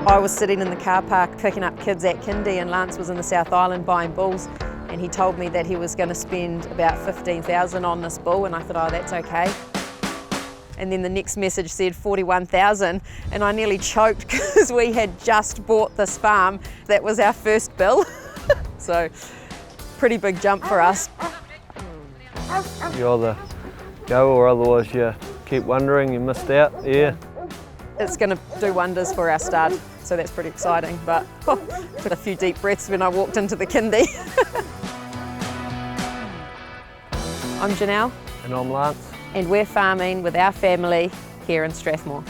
I was sitting in the car park picking up kids at kindy, and Lance was in the South Island buying bulls, and he told me that he was going to spend about 15,000 on this bull, and I thought, oh, that's okay. And then the next message said 41,000, and I nearly choked because we had just bought this farm. That was our first bill. So, pretty big jump for us. You either go or otherwise you keep wondering you missed out, yeah. It's going to do wonders for our stud, so that's pretty exciting. But took a few deep breaths when I walked into the kindy. I'm Janelle. And I'm Lance. And we're farming with our family here in Strathmore.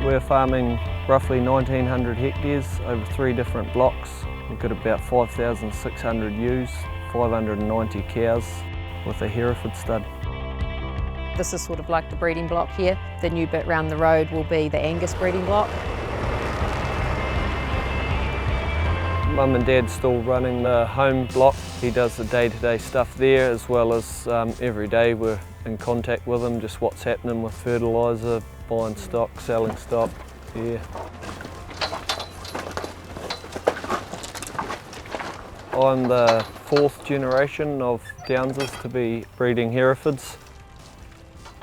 We're farming roughly 1,900 hectares over 3 different blocks. We've got about 5,600 ewes, 590 cows with a Hereford stud. This is sort of like the breeding block here. The new bit round the road will be the Angus breeding block. Mum and Dad's still running the home block. He does the day-to-day stuff there, as well as every day we're in contact with him, just what's happening with fertiliser, buying stock, selling stock, yeah. I'm the 4th generation of Downses to be breeding Herefords.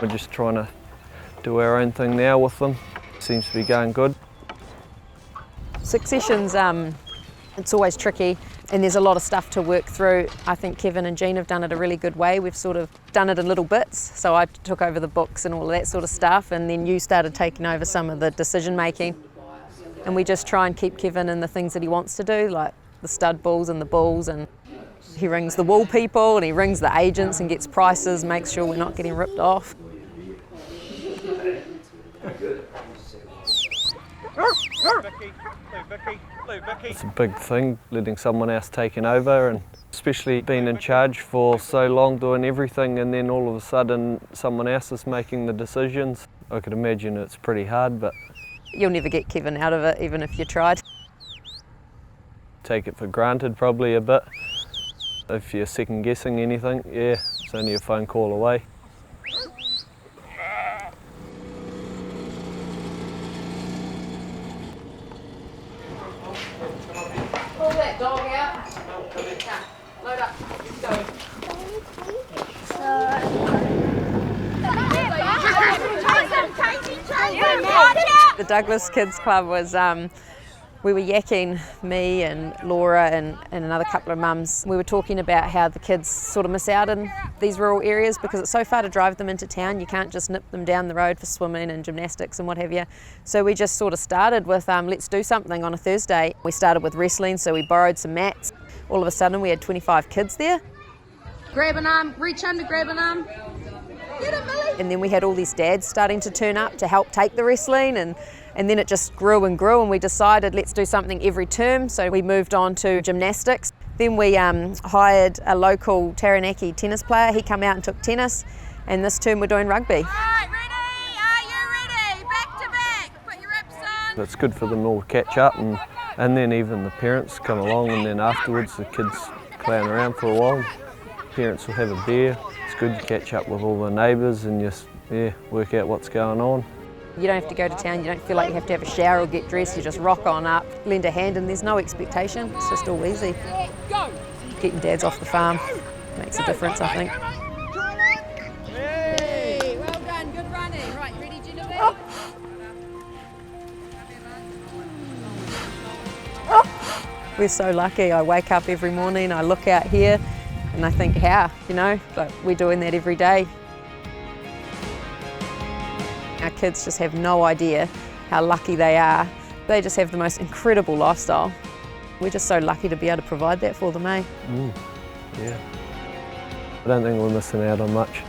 We're just trying to do our own thing now with them. Seems to be going good. Succession's it's always tricky, and there's a lot of stuff to work through. I think Kevin and Jean have done it a really good way. We've sort of done it in little bits. So I took over the books and all of that sort of stuff, and then you started taking over some of the decision making. And we just try and keep Kevin in the things that he wants to do, like the stud bulls and the bulls, and he rings the wool people and he rings the agents and gets prices, makes sure we're not getting ripped off. It's a big thing, letting someone else taking over, and especially being in charge for so long, doing everything, and then all of a sudden someone else is making the decisions. I could imagine it's pretty hard, but you'll never get Kevin out of it, even if you tried. Take it for granted probably a bit. If you're second guessing anything, yeah, it's only a phone call away. Pull that dog out. Load up. Go. The Douglas Kids Club was, we were yakking, me and Laura and another couple of mums. We were talking about how the kids sort of miss out in these rural areas because it's so far to drive them into town. You can't just nip them down the road for swimming and gymnastics and what have you. So we just sort of started with let's do something on a Thursday. We started with wrestling, so we borrowed some mats. All of a sudden we had 25 kids there. Grab an arm, reach under, grab an arm. Get him, Millie. And then we had all these dads starting to turn up to help take the wrestling, and then it just grew and grew, and we decided let's do something every term. So we moved on to gymnastics. Then we hired a local Taranaki tennis player. He came out and took tennis, and this term we're doing rugby. All right, ready? Are you ready? Back to back. Put your reps on. It's good for them all to catch up, and then even the parents come along, and then afterwards the kids clown around for a while. Parents will have a beer. It's good to catch up with all the neighbours and just work out what's going on. You don't have to go to town, you don't feel like you have to have a shower or get dressed, you just rock on up, lend a hand, and there's no expectation, it's just all easy. Getting dads off the farm makes a difference, I think. Hey, well done, good running. Right, you ready, Janelle? We're so lucky. I wake up every morning, I look out here, and I think, how, but we're doing that every day. Our kids just have no idea how lucky they are. They just have the most incredible lifestyle. We're just so lucky to be able to provide that for them, eh? Yeah. I don't think we're missing out on much.